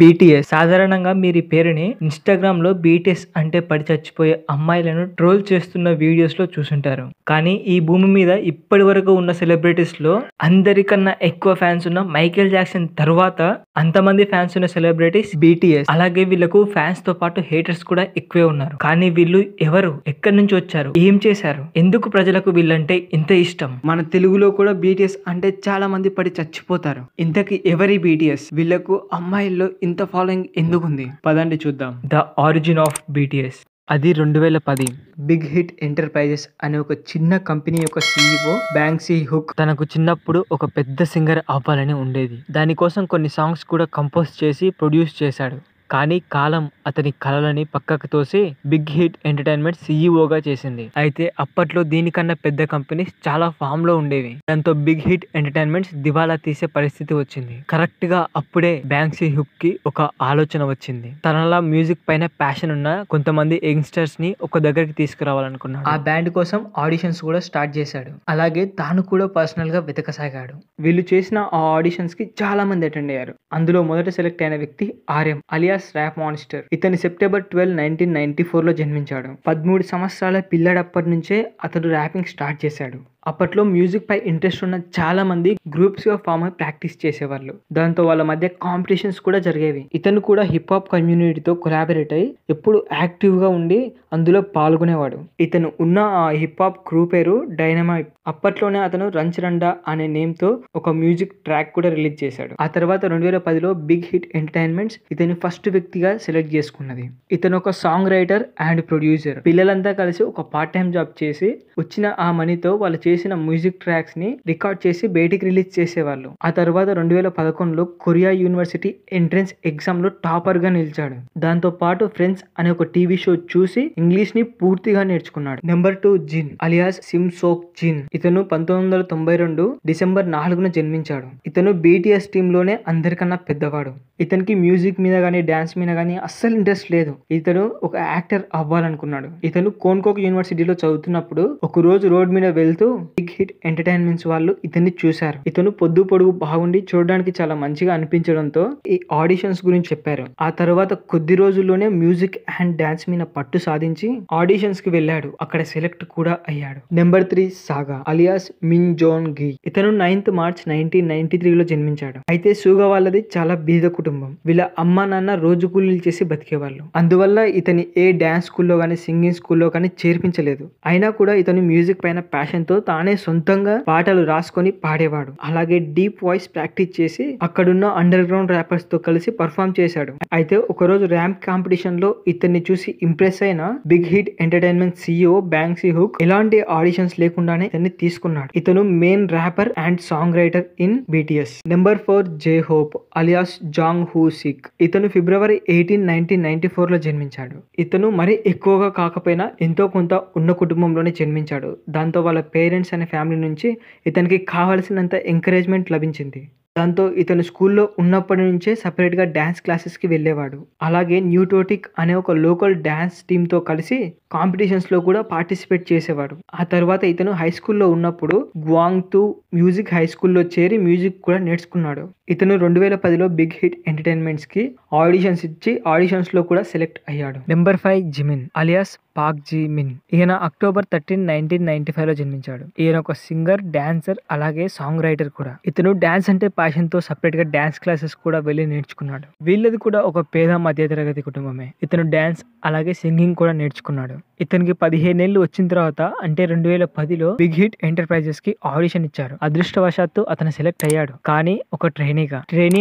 BTS సాధారణంగా మీరు ఈ పేరుని ఇన్‌స్టాగ్రామ్ లో బీటీఎస్ అంటే పడి చచ్చిపోయే అమ్మాయిలను ట్రోల్ చేస్తున్న వీడియోస్ లో చూసుంటారు. కానీ ఈ భూమి మీద ఇప్పటి వరకు ఉన్న సెలబ్రిటీస్ లో అందరికన్నా ఎక్కువ ఫ్యాన్స్ ఉన్న మైకేల్ జాక్సన్ తర్వాత అంతమంది ఫ్యాన్స్ ఉన్న సెలబ్రిటీస్ బీటీఎస్. అలాగే వీళ్ళకు ఫ్యాన్స్ తో పాటు హేటర్స్ కూడా ఎక్కువే ఉన్నారు. కానీ వీళ్ళు ఎవరు, ఎక్కడి నుంచి వచ్చారు, ఏం చేశారు, ఎందుకు ప్రజలకు వీళ్ళంటే ఇంత ఇష్టం? మన తెలుగులో కూడా బీటీఎస్ అంటే చాలా మంది పడి చచ్చిపోతారు. ఇంతకీ ఎవరి బీటీఎస్? వీళ్ళకు అమ్మాయిల్లో ఇంత ఫాలోయింగ్ ఎందుకుంది? పదండి చూద్దాం. The origin of BTS. అది 2010 బిగ్ హిట్ ఎంటర్ప్రైజెస్ అనే ఒక చిన్న కంపెనీ యొక్క CEO బ్యాంగ్ సి హుక్ తనకు చిన్నప్పుడు ఒక పెద్ద సింగర్ అవ్వాలని ఉండేది. దానికోసం కొన్ని సాంగ్స్ కూడా కంపోజ్ చేసి ప్రొడ్యూస్ చేశాడు. కానీ కాలం అతని కలలని పక్కకు తోసి బిగ్ హిట్ ఎంటర్టైన్మెంట్ CEOగా చేసింది. అయితే అప్పట్లో దీనికన్నా పెద్ద కంపెనీస్ చాలా ఫామ్ లో ఉండేవి. దాంతో బిగ్ హిట్ ఎంటర్టైన్మెంట్స్ దివాలా తీసే పరిస్థితి వచ్చింది. కరెక్ట్ గా అప్పుడే బ్యాంగ్ సి హుక్ కి ఒక ఆలోచన వచ్చింది. తనలా మ్యూజిక్ పైన ప్యాషన్ ఉన్న కొంతమంది యంగ్స్టర్స్ ని ఒక దగ్గరికి తీసుకురావాలనుకున్నాడు. ఆ బ్యాండ్ కోసం ఆడిషన్స్ కూడా స్టార్ట్ చేశాడు. అలాగే తాను కూడా పర్సనల్ గా వెతకసాగాడు. వీళ్ళు చేసిన ఆ ఆడిషన్స్ కి చాలా మంది అటెండ్ అయ్యారు. అందులో మొదట సెలెక్ట్ అయిన వ్యక్తి RM అలియాస్ ర్యాప్ మాన్స్టర్. ఇతని సెప్టెంబర్ 12, 1994 లో జన్మించాడు. 13 సంవత్సరాల పిల్లడప్పటి నుంచే అతడు ర్యాపింగ్ స్టార్ట్ చేశాడు. అప్పట్లో మ్యూజిక్ పై ఇంట్రెస్ట్ ఉన్న చాలా మంది గ్రూప్స్ గా ఫామ్ అయి ప్రాక్టీస్ చేసేవాళ్ళు. దాంతో వాళ్ళ మధ్య కాంపిటీషన్స్ కూడా జరిగేవి. ఇతను కూడా హిప్ హాప్ కమ్యూనిటీతో కొలాబరేట్ అయి ఎప్పుడు యాక్టివ్ గా ఉండి అందులో పాల్గొనేవాడు. ఇతను ఉన్న ఆ హిప్ హాప్ క్రూ పేరు డైనమైట్. అప్పట్లోనే అతను రంచ్ రండా అనే నేమ్ తో ఒక మ్యూజిక్ ట్రాక్ కూడా రిలీజ్ చేశాడు. ఆ తర్వాత 2010లో బిగ్ హిట్ ఎంటర్టైన్మెంట్స్ ఇతని ఫస్ట్ వ్యక్తిగా సెలెక్ట్ చేసుకున్నది. ఇతను ఒక సాంగ్ రైటర్ అండ్ ప్రొడ్యూసర్. పిల్లలంతా కలిసి ఒక పార్ట్ టైం జాబ్ చేసి వచ్చిన ఆ మనీతో వాళ్ళు చేసిన మ్యూజిక్ ట్రాక్స్ ని రికార్డ్ చేసి బయటికి రిలీజ్ చేసేవాళ్ళు. ఆ తర్వాత 2011లో కొరియా యూనివర్సిటీ ఎంట్రన్స్ ఎగ్జామ్ లో టాపర్ గా నిలిచాడు. దాంతో పాటు ఫ్రెండ్స్ అనే ఒక టీవీ షో చూసి ఇంగ్లీష్ ని పూర్తిగా నేర్చుకున్నాడు. నెంబర్ 2 జిన్ అలియాస్ సిమ్ సోక్ జిన్. ఇతను 1992 డిసెంబర్ 4న జన్మించాడు. ఇతను BTS టీమ్ లోనే అందరికన్నా పెద్దవాడు. ఇతనికి మ్యూజిక్ మీద గానీ డాన్స్ మీద గానీ అస్సలు ఇంట్రెస్ట్ లేదు. ఇతను ఒక యాక్టర్ అవ్వాలనుకున్నాడు. ఇతను కోన్కోక్ యూనివర్సిటీలో చదువుతున్నప్పుడు ఒక రోజు రోడ్ మీద వెళ్తూ బిగ్ హిట్ ఎంటర్టైన్మెంట్స్ వాళ్ళు ఇతన్ని చూశారు. ఇతను పొద్దు పొడుగు బాగుండి చూడడానికి చాలా మంచిగా అనిపించడంతో ఈ ఆడిషన్స్ గురించి చెప్పారు. ఆ తర్వాత కొద్ది రోజుల్లోనే మ్యూజిక్ అండ్ డాన్స్ మీద పట్టు సాధించి ఆడిషన్స్ కి వెళ్ళాడు. అక్కడ సెలెక్ట్ కూడా అయ్యాడు. నెంబర్ 3 సాగా అలియాస్ మిన్ జోన్ గి. ఇతను 9th మార్చ్ 1993లో జన్మించాడు. అయితే సూగా వాళ్ళది చాలా బీద కుటుంబం. వీళ్ళ అమ్మ నాన్న రోజు కూలీలు చేసి బతికేవాళ్ళు. అందువల్ల ఇతని ఏ డాన్స్ స్కూల్లో గానీ సింగింగ్ స్కూల్లో కానీ చేర్పించలేదు. అయినా కూడా ఇతను మ్యూజిక్ పైన ప్యాషన్ తో తానే సొంతంగా పాటలు రాసుకొని పాడేవాడు. అలాగే డీప్ వాయిస్ ప్రాక్టీస్ చేసి అక్కడున్న అండర్ గ్రౌండ్ ర్యాపర్స్ తో కలిసి పర్ఫామ్ చేశాడు. అయితే ఒకరోజు ర్యాంప్ కాంపిటీషన్ లో ఇతన్ని చూసి ఇంప్రెస్ అయిన Big Hit Entertainment CEO Bang Si Hyuk ఎలాంటి ఆడిషన్స్ లేకుండానే ఇతన్ని తీసుకున్నాడు. ఇతను main rapper and song writer in BTS. Number 4 J Hope alias Jung Ho Seok. ఇతను ఫిబ్రవరి 18, 1994లో జన్మించాడు. ఇతను మరి ఎక్కువగా కాకపోయినా ఎంతో కొంత ఉన్న కుటుంబంలోనే జన్మించాడు. దాంతో వాళ్ళ పేరెంట్స్ అనే ఫ్యామిలీ నుంచి ఇతనికి కావాల్సినంత ఎంకరేజ్మెంట్ లభించింది. దాంతో ఇతను స్కూల్లో ఉన్నప్పటి నుంచే సపరేట్ గా డాన్స్ క్లాసెస్ కి వెళ్ళేవాడు. అలాగే న్యూటోటిక్ అనే ఒక లోకల్ డాన్స్ టీమ్ తో కలిసి కాంపిటీషన్స్ లో కూడా పార్టిసిపేట్ చేసేవాడు. ఆ తర్వాత ఇతను హై స్కూల్లో ఉన్నప్పుడు గ్వాంగ్తూ మ్యూజిక్ హై స్కూల్లో చేరి మ్యూజిక్ కూడా నేర్చుకున్నాడు. ఇతను 2010లో బిగ్ హిట్ ఎంటర్టైన్మెంట్స్ కి ఆడిషన్స్ ఇచ్చి ఆడిషన్స్ లో కూడా సెలెక్ట్ అయ్యాడు. Number 5 Jimin alias Park Ji Min. ఈయన అక్టోబర్ 13, 1995లో జన్మించాడు. ఈయన ఒక సింగర్, డాన్సర్ అలాగే సాంగ్ రైటర్ కూడా. ఇతను డాన్స్ అంటే ప్యాషన్ తో సపరేట్ గా డాన్స్ క్లాసెస్ కూడా వెళ్లి నేర్చుకున్నాడు. వీళ్ళది కూడా ఒక పేద మధ్య తరగతి కుటుంబమే. ఇతను డాన్స్ అలాగే సింగింగ్ కూడా నేర్చుకున్నాడు. ఇతనికి 15 ఏళ్ళు వచ్చిన తర్వాత అంటే 2010లో బిగ్ హిట్ ఎంటర్ప్రైజెస్ కి ఆడిషన్ ఇచ్చారు. అదృష్టవశాత్తు అతను సెలెక్ట్ అయ్యాడు. కానీ ఒక ట్రైనీ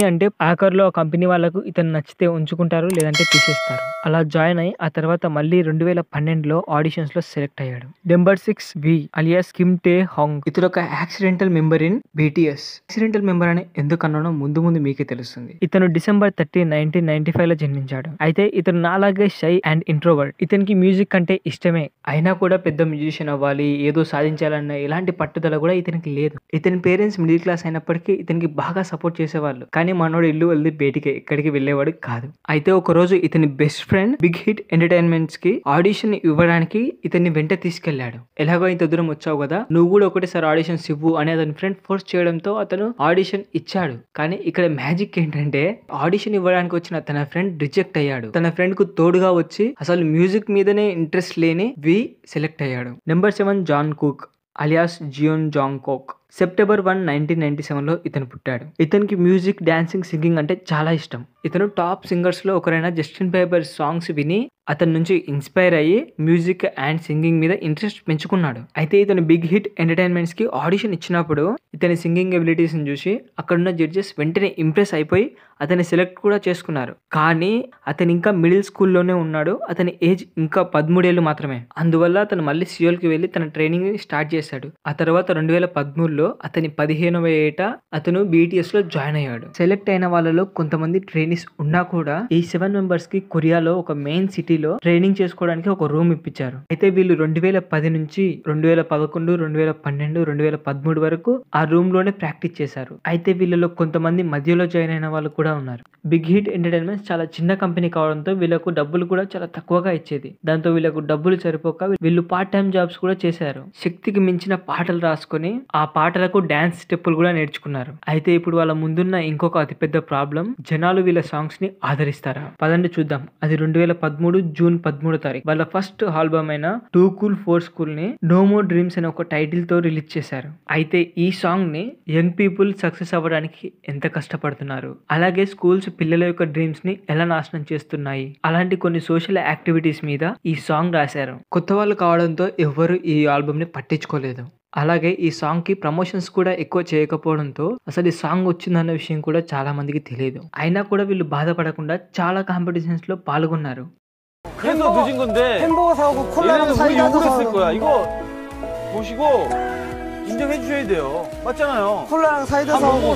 అంటే ఆఖర్లో ఆ కంపెనీ వాళ్ళకు ఇతను నచ్చితే ఉంచుకుంటారు, లేదంటే తీసేస్తారు. అలా జాయిన్ అయ్యి ఆ తర్వాత మళ్ళీ 2012లో ఆడిషన్స్ లో సెలెక్ట్ అయ్యాడు. నెంబర్ 6 వి అలియాస్ కిమ్ టే హాంగ్. ఇతను ఒక accidental member in BTS. Accidental member అని ఎందుకన్నానో ముందు మీకే తెలుస్తుంది. ఇతను డిసెంబర్ 30, 1995లో జన్మించాడు. అయితే ఇతను నాలాగే షై అండ్ ఇంట్రోవర్ట్. ఇతనికి మ్యూజిక్ అంటే ఇష్టమే. అయినా కూడా పెద్ద మ్యూజిషియన్ అవ్వాలి, ఏదో సాధించాలన్న ఎలాంటి పట్టుదల కూడా ఇతనికి లేదు. ఇతని పేరెంట్స్ మిడిల్ క్లాస్ అయినప్పటికీ ఇతనికి బాగా సపోర్ట్ చేసేవాళ్ళు. కానీ మనోడు ఇల్లు వదిలి బయటికి ఎక్కడికి వెళ్ళేవాడు కాదు. అయితే ఒక రోజు ఇతని best friend Big hit entertainments కి ఆడిషన్ ఇవ్వడానికి ఇతన్ని వెంట తీసుకెళ్లాడు. ఎలాగో ఇంత దూరం వచ్చావు కదా, నువ్వు కూడా ఒకటేసారి ఆడిషన్స్ ఇవ్వు అని అతని ఫ్రెండ్ ఫోర్స్ చేయడంతో అతను ఆడిషన్ ఇచ్చాడు. కానీ ఇక్కడ మ్యాజిక్ ఏంటంటే ఆడిషన్ ఇవ్వడానికి వచ్చిన తన ఫ్రెండ్ రిజెక్ట్ అయ్యాడు. తన ఫ్రెండ్ కు తోడుగా వచ్చి అసలు మ్యూజిక్ మీదనే ఇంట్రెస్ట్ లేని వి సెలెక్ట్ అయ్యాడు. Number 7 Jungkook alias Jeon Jungkook. September 1, 1997లో ఇతను పుట్టాడు. ఇతనికి మ్యూజిక్, డాన్సింగ్, సింగింగ్ అంటే చాలా ఇష్టం. ఇతను టాప్ సింగర్స్ లో ఒకరైన జస్టిన్ బీబర్ సాంగ్స్ విని అతని నుంచి ఇన్స్పైర్ అయ్యి మ్యూజిక్ అండ్ సింగింగ్ మీద ఇంట్రెస్ట్ పెంచుకున్నాడు. అయితే ఇతను బిగ్ హిట్ ఎంటర్టైన్మెంట్స్ కి ఆడిషన్ ఇచ్చినప్పుడు ఇతని సింగింగ్ ఎబిలిటీస్ ని చూసి అక్కడున్న జడ్జెస్ వెంటనే ఇంప్రెస్ అయిపోయి అతన్ని సెలెక్ట్ కూడా చేసుకున్నారు. కానీ అతను ఇంకా మిడిల్ స్కూల్లోనే ఉన్నాడు. అతని ఏజ్ ఇంకా 13 ఏళ్ళు మాత్రమే. అందువల్ల అతను మళ్ళీ సియోల్కి వెళ్ళి తన ట్రైనింగ్ ని స్టార్ట్ చేశాడు. ఆ తర్వాత 2013లో అతని 15వ ఏట అతను BTS లో జాయిన్ అయ్యాడు. సెలెక్ట్ అయిన వాళ్ళలో కొంతమంది ట్రైనీస్ ఉన్నా కూడా ఈ 7 మెంబర్స్ కి కొరియాలో ఒక మెయిన్ సిటీలో ట్రైనింగ్ చేసుకోవడానికి ఒక రూమ్ ఇప్పించారు. అయితే వీళ్ళు 2010 నుంచి 2011, 2012, 2013 వరకు ఆ రూమ్ లోనే ప్రాక్టీస్ చేశారు. అయితే వీళ్ళలో కొంతమంది మధ్యలో జాయిన్ అయిన వాళ్ళు కూడా ఉన్నారు. బిగ్ హిట్ ఎంటర్టైన్మెంట్స్ చాలా చిన్న కంపెనీ కావడంతో వీళ్ళకు డబ్బులు కూడా చాలా తక్కువగా ఇచ్చేది. దాంతో వీళ్ళకు డబ్బులు సరిపోక వీళ్ళు పార్ట్ టైం జాబ్స్ కూడా చేశారు. శక్తికి మించిన పాటలు రాసుకొని ఆ పాటలకు డాన్స్ స్టెప్పులు కూడా నేర్చుకున్నారు. అయితే ఇప్పుడు వాళ్ళ ముందున్న ఇంకొక అతిపెద్ద ప్రాబ్లం, జనాలు వీళ్ళ సాంగ్స్ ని ఆదరిస్తారా? పదండి చూద్దాం. అది 2013 జూన్ 13వ తారీఖు వాళ్ళ ఫస్ట్ ఆల్బమ్ అయిన టూ కూల్ ఫోర్ స్కూల్ ని నో మోర్ డ్రీమ్స్ అనే ఒక టైటిల్ తో రిలీజ్ చేశారు. అయితే ఈ సాంగ్ ని యంగ్ పీపుల్ సక్సెస్ అవ్వడానికి ఎంత కష్టపడుతున్నారు, అలాగే స్కూల్స్ పిల్లల యొక్క డ్రీమ్స్ ని ఎలా నాశనం చేస్తున్నాయి, అలాంటి కొన్ని సోషల్ యాక్టివిటీస్ మీద ఈ సాంగ్ రాశారు. కొత్త వాళ్ళు కావడంతో ఎవరు ఈ ఆల్బమ్ ని పట్టించుకోలేదు. అలాగే ఈ సాంగ్ కి ప్రమోషన్స్ కూడా ఎక్కువ చేయకపోవడంతో అసలు ఈ సాంగ్ వచ్చిందన్న విషయం కూడా చాలా మందికి తెలియదు. అయినా కూడా వీళ్ళు బాధపడకుండా చాలా కాంపిటీషన్స్ లో పాల్గొన్నారు. 그래서 늦은 건데 햄버거 사오고 콜라랑 얘네는 우리 사이다 욕을 했을 사오고 거야. 이거 보시고 인정해 주셔야 돼요. 맞잖아요. 콜라랑 사이다 사오고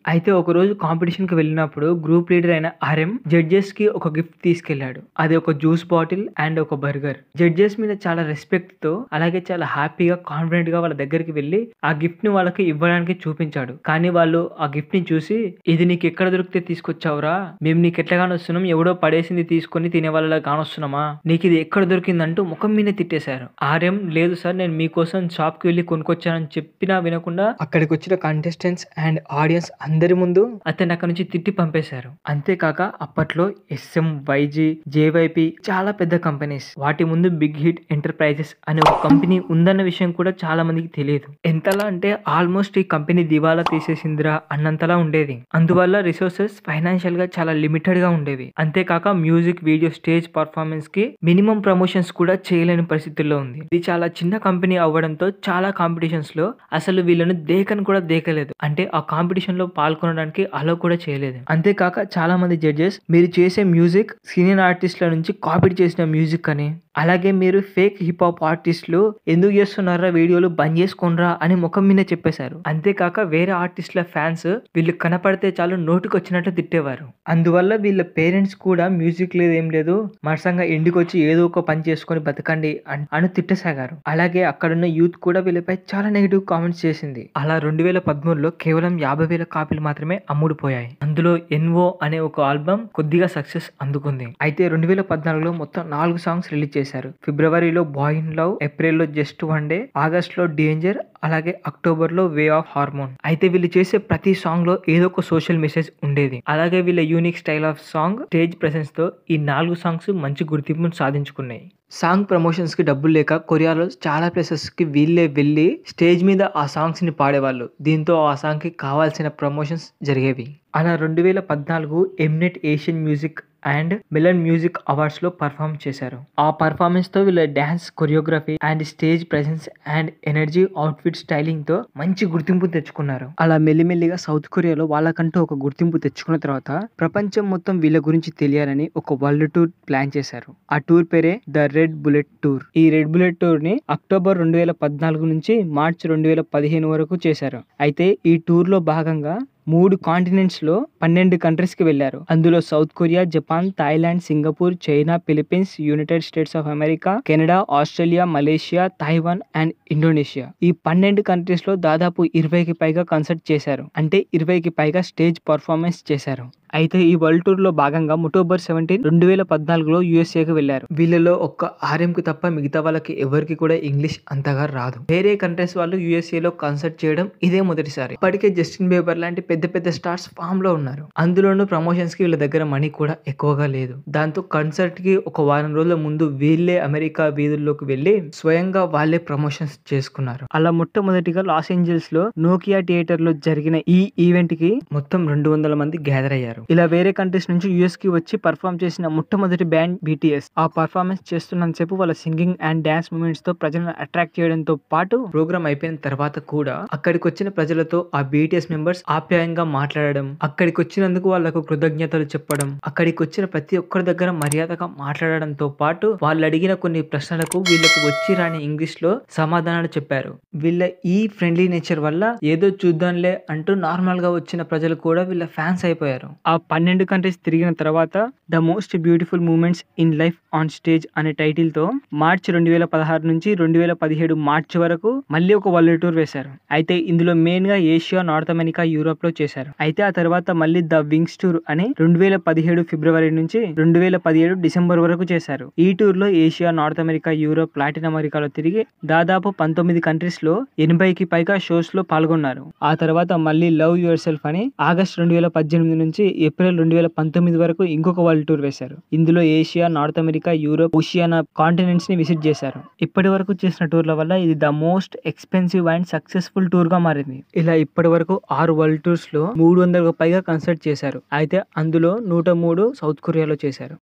అయితే ఒక రోజు కాంపిటీషన్ కి వెళ్ళినప్పుడు గ్రూప్ లీడర్ అయిన RM జడ్జెస్ కి ఒక గిఫ్ట్ తీసుకెళ్లాడు. అది ఒక జ్యూస్ బాటిల్ అండ్ ఒక బర్గర్. జడ్జెస్ మీద చాలా రెస్పెక్ట్ తో అలాగే చాలా హ్యాపీగా కాన్ఫిడెంట్ గా వాళ్ళ దగ్గరికి వెళ్ళి ఆ గిఫ్ట్ ని వాళ్ళకి ఇవ్వడానికి చూపించాడు. కానీ వాళ్ళు ఆ గిఫ్ట్ ని చూసి, ఇది నీకు ఎక్కడ దొరికితే తీసుకొచ్చావురా, మేము నీకు ఎట్లా కానొస్తున్నాం, ఎవడో పడేసింది తీసుకొని తినే వాళ్ళ కానొస్తున్నామా, నీకు ఇది ఎక్కడ దొరికిందంటూ ముఖం మీద తిట్టేశారు. RM లేదు సార్, నేను మీకోసం షాప్ కి వెళ్ళి కొనుక్కొచ్చానని చెప్పినా వినకుండా అక్కడికి వచ్చిన కంటెస్టెంట్స్ అండ్ ఆడియన్స్ అందరి ముందు అతన్ని అక్కడ నుంచి తిట్టి పంపేశారు. అంతేకాక అప్పట్లో SM, YG, JYP చాలా పెద్ద కంపెనీస్, వాటి ముందు బిగ్ హిట్ ఎంటర్ప్రైజెస్ అనే ఒక కంపెనీ ఉందన్న విషయం కూడా చాలా మందికి తెలియదు. ఎంతలా అంటే ఆల్మోస్ట్ ఈ కంపెనీ దివాలా తీసేసిందిరా అన్నంతలా ఉండేది. అందువల్ల రిసోర్సెస్ ఫైనాన్షియల్ గా చాలా లిమిటెడ్ గా ఉండేవి. అంతేకాక మ్యూజిక్ వీడియో, స్టేజ్ పర్ఫార్మెన్స్ కి మినిమం ప్రమోషన్స్ కూడా చేయలేని పరిస్థితుల్లో ఉంది. ఇది చాలా చిన్న కంపెనీ అవ్వడంతో చాలా కాంపిటీషన్స్ లో అసలు వీళ్ళను దేకని కూడా దేకలేదు. అంటే ఆ కాంపిటీషన్ లో పాల్గొనడానికి అలో కూడా చేయలేదు. అంతేకాక చాలా మంది జడ్జెస్ మీరు చేసే మ్యూజిక్ సీనియర్ ఆర్టిస్ట్ల నుంచి కాపీ చేసిన మ్యూజిక్ అని, అలాగే మీరు ఫేక్ హిప్ హాప్ ఆర్టిస్టులు ఎందుకు చేస్తున్నారా వీడియోలు బంద్ చేసుకోనరా అని ముఖం మీద చెప్పేశారు. అంతేకాక వేరే ఆర్టిస్టుల ఫ్యాన్స్ వీళ్ళు కనపడితే చాలు నోటికి వచ్చినట్టు తిట్టేవారు. అందువల్ల వీళ్ళ పేరెంట్స్ కూడా మ్యూజిక్ లేదు ఏం లేదు, మరసంగా ఇంటికి వచ్చి ఏదో ఒక పని చేసుకొని బతకండి అని తిట్టసాగారు. అలాగే అక్కడున్న యూత్ కూడా వీళ్ళపై చాలా నెగిటివ్ కామెంట్స్ చేసింది. అలా 2013లో కేవలం 50,000 కాపీలు మాత్రమే అమ్ముడుపోయాయి. అందులో NO అనే ఒక ఆల్బమ్ కొద్దిగా సక్సెస్ అందుకుంది. అయితే 2014లో మొత్తం 4 సాంగ్స్ రిలీజ్ చేశారు. ఫిబ్రవరిలో బాయ్ ఇన్ లవ్, ఏప్రిల్లో జస్ట్ వన్ డే, ఆగస్ట్ లో డేంజర్, అలాగే అక్టోబర్ లో వే ఆఫ్ హార్మోన్. అయితే వీళ్ళు చేసే ప్రతి సాంగ్ లో ఏదో ఒక సోషల్ మెసేజ్ ఉండేది. అలాగే వీళ్ళ unique style of song, stage presence తో ఈ 4 సాంగ్స్ మంచి గుర్తింపును సాధించుకున్నాయి. సాంగ్ ప్రమోషన్స్ కి డబ్బులు లేక కొరియాలో చాలా ప్లేసెస్ కి వీళ్ళే వెళ్ళి స్టేజ్ మీద ఆ సాంగ్స్ ని పాడేవాళ్ళు. దీంతో ఆ సాంగ్ కి కావాల్సిన ప్రమోషన్స్ జరిగేవి. అలా 2014 Mnet Asian music and Melon music awards లో పర్ఫార్మ్ చేశారు. ఆ పర్ఫార్మెన్స్ తో వీళ్ళ dance, choreography and stage presence and energy, outfit styling తో మంచి గుర్తింపు తెచ్చుకున్నారు. అలా మెల్లిమెల్లిగా సౌత్ కొరియాలో వాళ్ళకంటూ ఒక గుర్తింపు తెచ్చుకున్న తర్వాత ప్రపంచం మొత్తం వీళ్ళ గురించి తెలియాలని ఒక వరల్డ్ టూర్ ప్లాన్ చేశారు. ఆ టూర్ పేరే ద రెడ్ బుల్లెట్ టూర్. ఈ రెడ్ బుల్లెట్ టూర్ ని అక్టోబర్ 2014 నుంచి మార్చ్ 2015 వరకు చేశారు. అయితే ఈ టూర్ లో భాగంగా 3 కాంటినెంట్స్ లో 12 కంట్రీస్ కి వెళ్లారు. అందులో south Korea, Japan, Thailand, Singapore, China, Philippines, United states of America, Canada, Australia, Malaysia, Taiwan and Indonesia. ఈ 12 కంట్రీస్ లో దాదాపు 20కి పైగా కన్సర్ట్ చేశారు. అంటే 20కి పైగా స్టేజ్ పర్ఫార్మెన్స్ చేశారు. అయితే ఈ వరల్డ్ టూర్ లో భాగంగా అక్టోబర్ 17, 2014లో యుఎస్ఏకి వెళ్లారు. వీళ్ళలో ఒక్క ఆర్ఎంకి తప్ప మిగతా వాళ్ళకి ఎవరికి కూడా ఇంగ్లీష్ అంతగా రాదు. వేరే కంట్రీస్ వాళ్ళు యుఎస్ఏ లో కాన్సర్ట్ చేయడం ఇదే మొదటిసారి. ఇప్పటికే జస్టిన్ బీబర్ లాంటి పెద్ద పెద్ద స్టార్స్ ఫామ్ లో ఉన్నారు. అందులోనూ ప్రమోషన్స్ కి వీళ్ళ దగ్గర మనీ కూడా ఎక్కువగా లేదు. దాంతో కాన్సర్ట్ కి ఒక వారం రోజుల ముందు వీళ్ళే అమెరికా వీధుల్లోకి వెళ్లి స్వయంగా వాళ్ళే ప్రమోషన్స్ చేసుకున్నారు. అలా మొట్టమొదటిగా లాస్ ఏంజల్స్ లో నోకియా థియేటర్ లో జరిగిన ఈ ఈవెంట్ కి మొత్తం 200 మంది గ్యాదర్ అయ్యారు. ఇలా వేరే కంట్రీస్ నుంచి యుఎస్ కి వచ్చి పర్ఫార్మ్ చేసిన మొట్టమొదటి బ్యాండ్ బీటీఎస్. ఆ పర్ఫార్మెన్స్ చేస్తున్నంతసేపు వాళ్ళ సింగింగ్ అండ్ డాన్స్ మూమెంట్స్ తో ప్రజలను అట్రాక్ట్ చేయడంతో పాటు ప్రోగ్రామ్ అయిపోయిన తర్వాత కూడా అక్కడికి వచ్చిన ప్రజలతో ఆ బీటీఎస్ మెంబర్స్ ఆప్యాయంగా మాట్లాడడం, అక్కడికి వచ్చినందుకు వాళ్ళకు కృతజ్ఞతలు చెప్పడం, అక్కడికి వచ్చిన ప్రతి ఒక్కరి దగ్గర మర్యాదగా మాట్లాడడంతో పాటు వాళ్ళు అడిగిన కొన్ని ప్రశ్నలకు వీళ్ళకు వచ్చి రాని ఇంగ్లీష్ లో సమాధానాలు చెప్పారు. వీళ్ళ ఈ ఫ్రెండ్లీ నేచర్ వల్ల ఏదో చూద్దాంలే అంటూ నార్మల్ గా వచ్చిన ప్రజలు కూడా వీళ్ళ ఫ్యాన్స్ అయిపోయారు. ఆ 12 కంట్రీస్ తిరిగిన తర్వాత the most beautiful moments in life on stage అనే టైటిల్ తో మార్చి 2016 నుంచి 2017 మార్చి వరకు మళ్ళీ ఒక వరల్డ్ టూర్ వేశారు. అయితే ఇందులో మెయిన్ గా ఏషియా, నార్త్ అమెరికా, యూరోప్ లో చేశారు. అయితే ఆ తర్వాత మళ్ళీ ద వింగ్స్ టూర్ అని 2017 ఫిబ్రవరి నుంచి 2017 డిసెంబర్ వరకు చేశారు. ఈ టూర్ లో Asia, North America, Europe, Latin అమెరికాలో తిరిగి దాదాపు 19 కంట్రీస్ లో 80కి పైగా షోస్ లో పాల్గొన్నారు. ఆ తర్వాత మళ్ళీ లవ్ యువర్ సెల్ఫ్ అని ఆగస్ట్ 2018 నుంచి ఏప్రిల్ 2019 వరకు ఇంకొక వరల్డ్ టూర్ వేశారు. ఇందులో Asia, North America, Europe, Oceania continents ని విజిట్ చేశారు. ఇప్పటి వరకు చేసిన టూర్ల వల్ల ఇది the most expensive and successful tour గా మారింది. ఇలా ఇప్పటి వరకు 6 వరల్డ్ టూర్స్ లో 300కు పైగా కన్సర్ట్ చేశారు. అయితే అందులో 103 సౌత్ కొరియాలో చేశారు.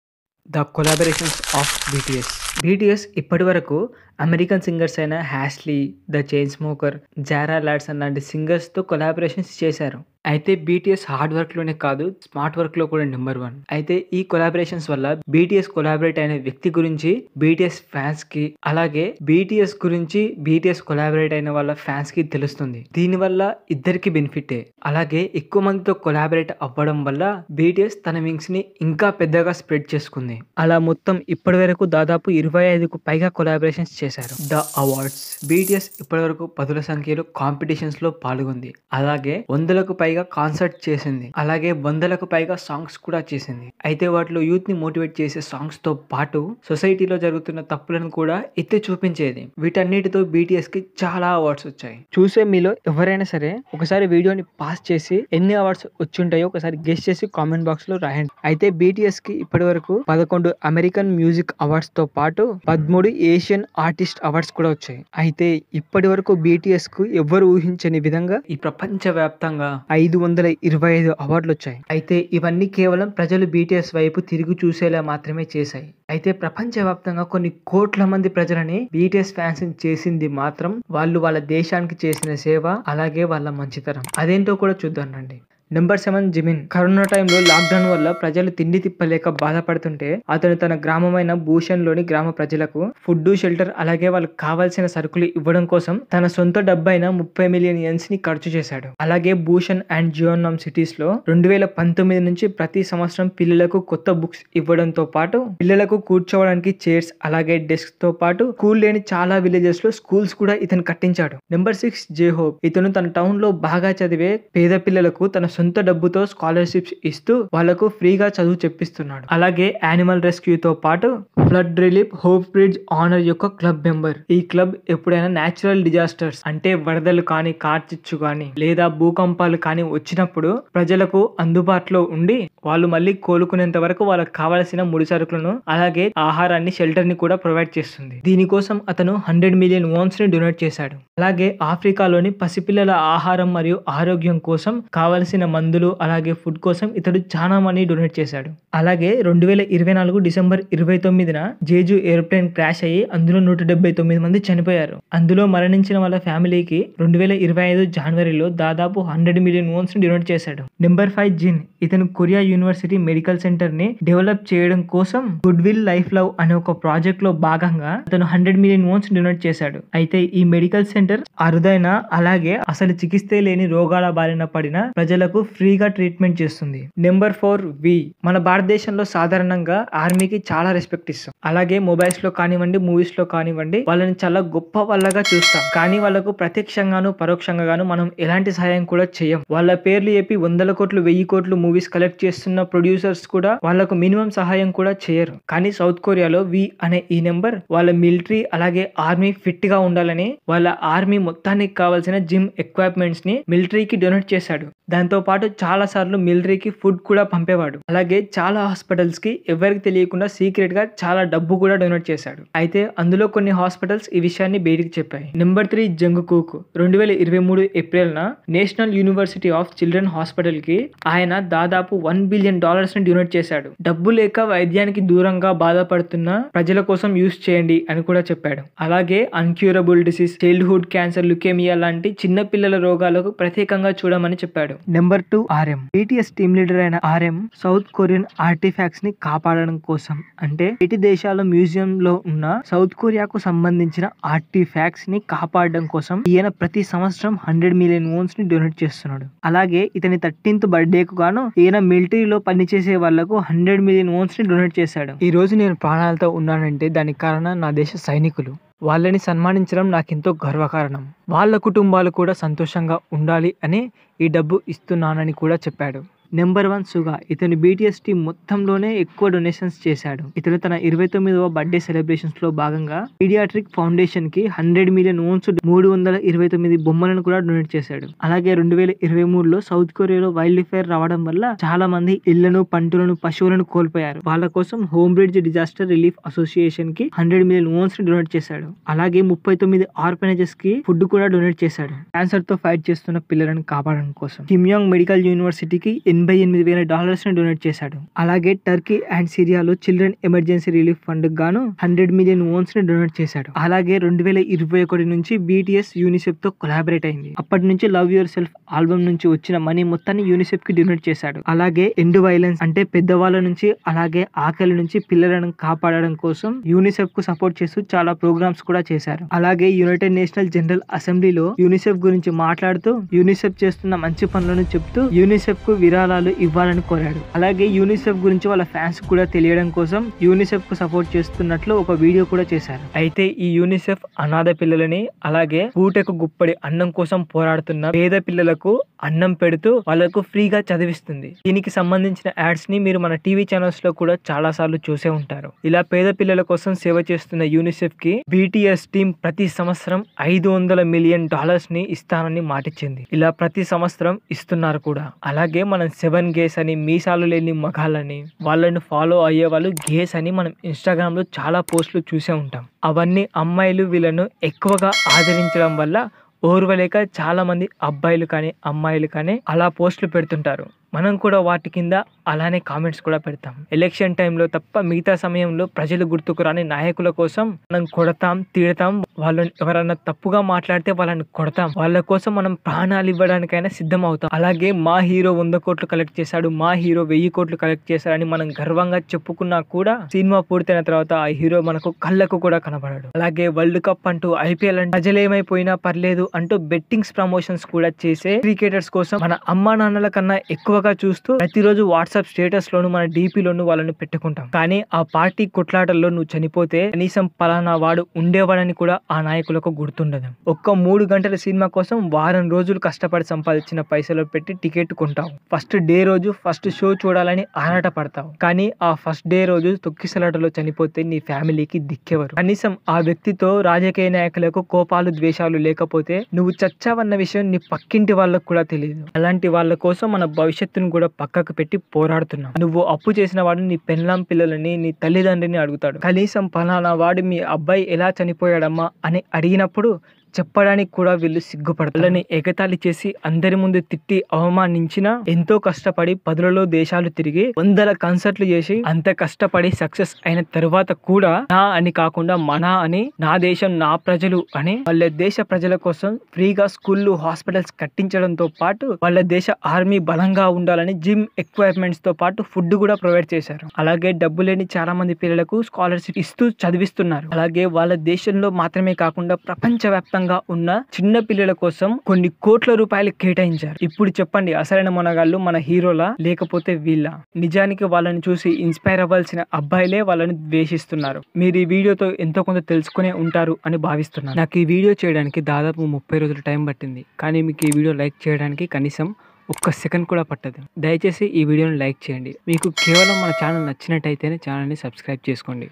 The collaborations of BTS. BTS ఇప్పటి వరకు అమెరికన్ సింగర్స్ అయిన హ్యాస్లీ, ద చైన్ స్మోకర్, జారా లాడ్సన్ లాంటి సింగర్స్ తో కొలాబరేషన్స్ చేశారు. అయితే బీటీఎస్ హార్డ్ వర్క్ లోనే కాదు, స్మార్ట్ వర్క్ లో కూడా నెంబర్ 1. అయితే ఈ కొలాబరేషన్స్ వల్ల బీటీఎస్ కొలాబరేట్ అయిన వ్యక్తి గురించి బీటీఎస్ ఫ్యాన్స్ కి, అలాగే బీటీఎస్ గురించి బీటీఎస్ కొలాబరేట్ అయిన వాళ్ళ ఫ్యాన్స్ కి తెలుస్తుంది. దీనివల్ల ఇద్దరికి బెనిఫిటే. అలాగే ఎక్కువ మందితో కొలాబరేట్ అవ్వడం వల్ల బీటీఎస్ తన వింగ్స్ ని ఇంకా పెద్దగా స్ప్రెడ్ చేసుకుంది. అలా మొత్తం ఇప్పటి వరకు దాదాపు 25కు పైగా కొలాబరేషన్స్ చేశారు. The awards. బీటీఎస్ ఇప్పటి వరకు పదుల సంఖ్యలో కాంపిటీషన్స్ లో పాల్గొంది. అలాగే 100కు పైగా కాన్సర్ట్ చేసింది. అలాగే 100లకు పైగా సాంగ్స్ కూడా చేసింది. అయితే వాటిలో యూత్ ని మోటివేట్ చేసే సాంగ్స్ తో పాటు సొసైటీలో జరుగుతున్న తప్పులను కూడా ఎత్తి చూపించేది. వీటన్నిటితో బీటీఎస్ కి చాలా అవార్డ్స్ వచ్చాయి. చూసే మీలో ఎవరైనా సరే ఒకసారి వీడియోని పాస్ చేసి ఎన్ని అవార్డ్స్ వచ్చుంటాయో ఒకసారి గెస్ చేసి కామెంట్ బాక్స్ లో రాయండి. అయితే బీటీఎస్ కి ఇప్పటి వరకు 11 అమెరికన్ మ్యూజిక్ అవార్డ్స్ తో పాటు 13 ఏషియన్ ఆర్టిస్ట్ అవార్డ్స్ కూడా వచ్చాయి. అయితే ఇప్పటి వరకు బీటీఎస్ కు ఎవరు ఊహించని విధంగా ఈ ప్రపంచ వ్యాప్తంగా 525 అవార్డులు వచ్చాయి. అయితే ఇవన్నీ కేవలం ప్రజలు బీటీఎస్ వైపు తిరిగి చూసేలా మాత్రమే చేశాయి. అయితే ప్రపంచవ్యాప్తంగా కొన్ని కోట్ల మంది ప్రజలని బీటీఎస్ ఫ్యాన్స్ చేసింది మాత్రం వాళ్ళు వాళ్ళ దేశానికి చేసిన సేవ, అలాగే వాళ్ళ మంచితనం. అదేంటో కూడా చూద్దాం రండి. Number 7 Zimin. కరోనా టైంలో లాక్డౌన్ వల్ల ప్రజలు తిండి తిప్పలేక బాధపడుతుంటే అతను తన గ్రామమైన భూషణ్ లోని గ్రామ ప్రజలకు ఫుడ్, షెల్టర్, అలాగే వాళ్ళకి కావాల్సిన సరుకులు ఇవ్వడం కోసం తన సొంత డబ్బైన 30 మిలియన్ యెన్స్ ని ఖర్చు చేశాడు. అలాగే భూషణ్ అండ్ జియోనామ్ సిటీస్ లో 2019 నుంచి ప్రతి సంవత్సరం పిల్లలకు కొత్త బుక్స్ ఇవ్వడంతో పాటు పిల్లలకు కూర్చోవడానికి చైర్స్, అలాగే డెస్క్ తో పాటు స్కూల్ లేని చాలా విలేజెస్ లో స్కూల్స్ కూడా ఇతను కట్టించాడు. నెంబర్ 6 జే హోప్. ఇతను తన టౌన్ లో బాగా చదివే పేద పిల్లలకు తన సొంత డబ్బుతో స్కాలర్షిప్స్ ఇస్తూ వాళ్లకు ఫ్రీగా చదువు చెప్పిస్తున్నాడు. అలాగే యానిమల్ రెస్క్యూ తో పాటు flood relief hope bridge honour యొక్క క్లబ్ మెంబర్. ఈ క్లబ్ ఎప్పుడైనా నేచురల్ డిజాస్టర్స్ అంటే వరదలు కానీ, కార్చిచ్చు కానీ, లేదా భూకంపాలు కానీ వచ్చినప్పుడు ప్రజలకు అందుబాటులో ఉండి వాళ్ళు మళ్ళీ కోలుకునేంత వరకు వాళ్ళకి కావాల్సిన ముడి సరుకులను, అలాగే ఆహారాన్ని, షెల్టర్ ని కూడా ప్రొవైడ్ చేస్తుంది. దీనికోసం అతను 100 మిలియన్ వోన్స్ ని డొనేట్ చేశాడు. అలాగే ఆఫ్రికాలోని పసిపిల్లల ఆహారం మరియు ఆరోగ్యం కోసం కావలసిన మందులు, అలాగే ఫుడ్ కోసం ఇతడు చాలా మనీ డొనేట్ చేశాడు. అలాగే 2024 డిసెంబర్ 29న జేజు ఎయిర్ప్లేన్ క్రాష్ అయ్యి అందులో 179 మంది చనిపోయారు. అందులో మరణించిన వాళ్ళ ఫ్యామిలీకి 2025 జనవరిలో దాదాపు 100 మిలియన్ వోన్స్ ని డొనేట్ చేశాడు. నెంబర్ 5 జిన్. ఇతను కొరియా యూనివర్సిటీ మెడికల్ సెంటర్ ని డెవలప్ చేయడం కోసం గుడ్ విల్ లైఫ్ లవ్ అనే ఒక ప్రాజెక్ట్ లో భాగంగా అతను 100 మిలియన్ వోన్స్ డొనేట్ చేశాడు. అయితే ఈ మెడికల్ సెంటర్ అరుదైన, అలాగే అసలు చికిత్స లేని రోగాల బారిన పడిన ప్రజలకు వాళ్ళకు ఫ్రీగా ట్రీట్మెంట్ చేస్తుంది. నెంబర్ 4 వి. మన భారతదేశంలో సాధారణంగా ఆర్మీకి చాలా రెస్పెక్ట్ ఇస్తాం. అలాగే మొబైల్స్ లో కానివ్వండి, మూవీస్ లో కానివ్వండి వాళ్ళని చాలా గొప్ప వాళ్ళగా చూస్తాం. కానీ వాళ్ళకు ప్రత్యక్షంగాను పరోక్షంగాను మనం ఎలాంటి సహాయం కూడా చేయం. వాళ్ళ పేర్లు చెప్పి 100 కోట్లు 1000 కోట్లు మూవీస్ కలెక్ట్ చేస్తున్న ప్రొడ్యూసర్స్ కూడా వాళ్ళకు మినిమం సహాయం కూడా చేయరు. కానీ సౌత్ కొరియాలో వి అనే ఈ నెంబర్ వాళ్ళ మిలిటరీ అలాగే ఆర్మీ ఫిట్ గా ఉండాలని వాళ్ళ ఆర్మీ మొత్తానికి కావాల్సిన జిమ్ ఎక్విప్మెంట్స్ ని మిలిటరీకి డొనేట్ చేశాడు. దాంతో పాటు చాలా సార్లు మిలిటరీకి ఫుడ్ కూడా పంపేవాడు. అలాగే చాలా హాస్పిటల్స్ కి ఎవరికి తెలియకుండా సీక్రెట్ గా చాలా డబ్బు కూడా డొనేట్ చేశాడు. అయితే అందులో కొన్ని హాస్పిటల్స్ ఈ విషయాన్ని బయటికి చెప్పాయి. నెంబర్ 3 జంగుకూక్. 2023 ఏప్రిల్ న national university of children hospital కి ఆయన దాదాపు $1 బిలియన్ ని డొనేట్ చేశాడు. డబ్బు లేక వైద్యానికి దూరంగా బాధపడుతున్న ప్రజల కోసం యూజ్ చేయండి అని కూడా చెప్పాడు. అలాగే uncurable disease, childhood cancer, leukaemia లాంటి చిన్న పిల్లల రోగాలకు ప్రత్యేకంగా చూడమని చెప్పాడు. Number 2 RM. BTS team leader అయిన ఆర్ఎం సౌత్ కొరియన్ ఆర్టిఫాక్ట్స్ ని కాపాడడం కోసం, అంటే ఇటు దేశాల మ్యూజియం లో ఉన్న సౌత్ కొరియాకు సంబంధించిన ఆర్టిఫాక్ట్స్ ని కాపాడడం కోసం ఈయన ప్రతి సంవత్సరం $100 మిలియన్ ని డొనేట్ చేస్తున్నాడు. అలాగే ఇతని 13th బర్త్డే కు గాను ఈయన మిలిటరీలో పనిచేసే వాళ్లకు $100 మిలియన్ ని డొనేట్ చేశాడు. ఈ రోజు నేను ప్రాణాలతో ఉన్నానంటే దానికి కారణం నా దేశ సైనికులు. వాళ్ళని సన్మానించడం నాకెంతో గర్వకారణం. వాళ్ళ కుటుంబాలు కూడా సంతోషంగా ఉండాలి అని ఈ డబ్బు ఇస్తున్నానని కూడా చెప్పాడు. నెంబర్ 1 సుగా. ఇతను BTS టీం మొత్తంలోనే ఎక్కువ డొనేషన్స్ చేశాడు. ఇతను తన 29వ బర్త్డే సెలబ్రేషన్స్ లో భాగంగా పీడియాట్రిక్ ఫౌండేషన్ కి $100 మిలియన్ 329 బొమ్మలను కూడా డొనేట్ చేశాడు. అలాగే 2023లో సౌత్ కొరియాలో వైల్డ్ ఫైర్ రావడం వల్ల చాలా మంది ఇళ్లను, పంటలను, పశువులను కోల్పోయారు. వాళ్ళ కోసం home bridge disaster relief association కి $100 మిలియన్ ని డొనేట్ చేశాడు. అలాగే 39 ఆర్ఫనేజెస్ కి ఫుడ్ కూడా డొనేట్ చేశాడు. క్యాన్సర్ తో ఫైట్ చేస్తున్న పిల్లలను కాపాడడం కోసం. కిమ్యాంగ్ మెడికల్ యూనివర్సిటీకి $88,000 ని డొనేట్ చేశాడు. అలాగే టర్కీ అండ్ సిరియాలో చిల్డ్రన్ ఎమర్జెన్సీ రిలీఫ్ ఫండ్ గాను $100 మిలియన్ ని డొనేట్ చేశాడు. అలాగే 2021 నుంచి BTS యూనిసెఫ్ తో కొలాబరేట్ అయింది. అప్పటి నుంచి లవ్ యువర్ సెల్ఫ్ ఆల్బమ్ నుంచి వచ్చిన మనీ మొత్తాన్ని యూనిసెఫ్ కి డొనేట్ చేశాడు. అలాగే ఎండ్ వైలెన్స్ అంటే పెద్దవాళ్ళ నుంచి అలాగే ఆకలి నుంచి పిల్లలను కాపాడడం కోసం యూనిసెఫ్ కు సపోర్ట్ చేస్తూ చాలా ప్రోగ్రామ్స్ కూడా చేశారు. అలాగే యునైటెడ్ నేషనల్ జనరల్ అసెంబ్లీలో యూనిసెఫ్ గురించి మాట్లాడుతూ యూనిసెఫ్ చేస్తున్న మంచి పనులను చెప్తూ యూనిసెఫ్ కు విరాళాలు ఇవ్వాలని కోరాడు. అలాగే యూనిసెఫ్ గురించి వాళ్ళ ఫ్యాన్స్ కూడా తెలియడం కోసం యూనిసెఫ్ కు సపోర్ట్ చేస్తున్నట్లు ఒక వీడియో కూడా చేశారు. అయితే ఈ యూనిసెఫ్ అనాథ పిల్లలని అలాగే పూటకు గుప్పడి అన్నం కోసం పోరాడుతున్న పేద పిల్లలకు అన్నం పెడుతూ వాళ్ళకు ఫ్రీగా చదివిస్తుంది. దీనికి సంబంధించిన యాడ్స్ ని మీరు మన టీవీ ఛానల్స్ లో కూడా చాలా సార్లు చూసే ఉంటారు. ఇలా పేద పిల్లల కోసం సేవ చేస్తున్న యూనిసెఫ్ కి BTS టీం ప్రతి సంవత్సరం $500 మిలియన్ ని ఇస్తానని మాటిచ్చింది. ఇలా ప్రతి సంవత్సరం ఇస్తున్నారు కూడా. అలాగే మనం 7 గేస్ అని, మీసాలు లేని మగాళ్ళని, వాళ్ళని ఫాలో అయ్యే వాళ్ళు గేస్ అని మనం ఇన్స్టాగ్రామ్ లో చాలా పోస్టులు చూసే ఉంటాం. అవన్నీ అమ్మాయిలు వీళ్ళను ఎక్కువగా ఆదరించడం వల్ల ఓర్వలేక చాలా మంది అబ్బాయిలు కానీ అమ్మాయిలు కానీ అలా పోస్టులు పెడుతుంటారు. మనం కూడా వాటి కింద అలానే కామెంట్స్ కూడా పెడతాం. ఎలక్షన్ టైంలో తప్ప మిగతా సమయంలో ప్రజలు గుర్తుకు రాని నాయకుల కోసం మనం కొడతాం, తిడతాం. వాళ్ళని ఎవరన్నా తప్పుగా మాట్లాడితే వాళ్ళని కొడతాం. వాళ్ళ కోసం మనం ప్రాణాలు ఇవ్వడానికైనా సిద్ధం అవుతాం. అలాగే మా హీరో 100 కోట్లు కలెక్ట్ చేశాడు, మా హీరో 1000 కోట్లు కలెక్ట్ చేశాడని మనం గర్వంగా చెప్పుకున్నా కూడా సినిమా పూర్తయిన తర్వాత ఆ హీరో మనకు కళ్ళకు కూడా కనబడాడు. అలాగే వరల్డ్ కప్ అంటూ, IPL అంటే ప్రజలేమైపోయినా పర్లేదు అంటూ బెట్టింగ్స్ ప్రమోషన్స్ కూడా చేసే క్రికెటర్స్ కోసం మన అమ్మా నాన్నల కన్నా ఎక్కువగా చూస్తూ ప్రతిరోజు వాట్సాప్ స్టేటస్ లోను మన DPలోను వాళ్ళని పెట్టుకుంటాం. కానీ ఆ పార్టీ కొట్లాటల్లో నువ్వు చనిపోతే కనీసం పలానా వాడు ఉండేవాడని కూడా ఆ నాయకులకు గుర్తుండదు. ఒక్క 3 గంటల సినిమా కోసం వారం రోజులు కష్టపడి సంపాదించిన పైసలు పెట్టి టికెట్ కొంటావు. ఫస్ట్ డే రోజు ఫస్ట్ షో చూడాలని ఆరాట పడతావు. కానీ ఆ ఫస్ట్ డే రోజు తొక్కిసలాటలో చనిపోతే నీ ఫ్యామిలీకి దిక్కెవరు? కనీసం ఆ వ్యక్తితో రాజకీయ నాయకులకు కోపాలు, ద్వేషాలు లేకపోతే నువ్వు చచ్చావన్న విషయం నీ పక్కింటి వాళ్ళకు కూడా తెలియదు. అలాంటి వాళ్ళ కోసం మన భవిష్యత్తును కూడా పక్కకు పెట్టి పోరాడుతున్నావు. నువ్వు అప్పు చేసిన వాడు నీ పెళ్ళాం పిల్లలని, నీ తల్లిదండ్రిని అడుగుతాడు. కనీసం పలానా వాడు మీ అబ్బాయి ఎలా చనిపోయాడమ్మా అని అడిగినప్పుడు చెప్పడానికి కూడా వీళ్ళు సిగ్గుపడతారు. వాళ్ళని ఎగతాళి చేసి అందరి ముందు తిట్టి అవమానించినా ఎంతో కష్టపడి 10లలో దేశాలు తిరిగి 100 కన్సర్ట్లు చేసి అంత కష్టపడి సక్సెస్ అయిన తర్వాత కూడా నా అని కాకుండా మన అని, నా దేశం నా ప్రజలు అని వాళ్ళ దేశ ప్రజల కోసం ఫ్రీగా స్కూళ్ళు, హాస్పిటల్స్ కట్టించడంతో పాటు వాళ్ళ దేశ ఆర్మీ బలంగా ఉండాలని జిమ్ ఎక్విప్మెంట్స్ తో పాటు ఫుడ్ కూడా ప్రొవైడ్ చేశారు. అలాగే డబ్బు లేని చాలా మంది పిల్లలకు స్కాలర్షిప్ ఇస్తూ చదివిస్తున్నారు. అలాగే వాళ్ళ దేశంలో మాత్రమే కాకుండా ప్రపంచవ్యాప్తంగా పేదరికంగా ఉన్న చిన్న పిల్లల కోసం కొన్ని కోట్ల రూపాయలు కేటాయించారు. ఇప్పుడు చెప్పండి, అసలైన మొనగాళ్ళు మన హీరోలా లేకపోతే వీళ్ళ? నిజానికి వాళ్ళని చూసి ఇన్స్పైర్ అవ్వాల్సిన అబ్బాయిలే వాళ్ళని ద్వేషిస్తున్నారు. మీరు ఈ వీడియోతో ఎంతో కొంత తెలుసుకునే ఉంటారు అని భావిస్తున్నాను. నాకు ఈ వీడియో చేయడానికి దాదాపు 30 రోజులు టైం పట్టింది. కానీ మీకు ఈ వీడియో లైక్ చేయడానికి కనీసం ఒక్క సెకండ్ కూడా పట్టదు. దయచేసి ఈ వీడియోని లైక్ చేయండి. మీకు కేవలం మన ఛానల్ నచ్చినట్టయితేనే ఛానల్ని సబ్స్క్రైబ్ చేసుకోండి.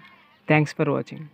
Thanks for watching.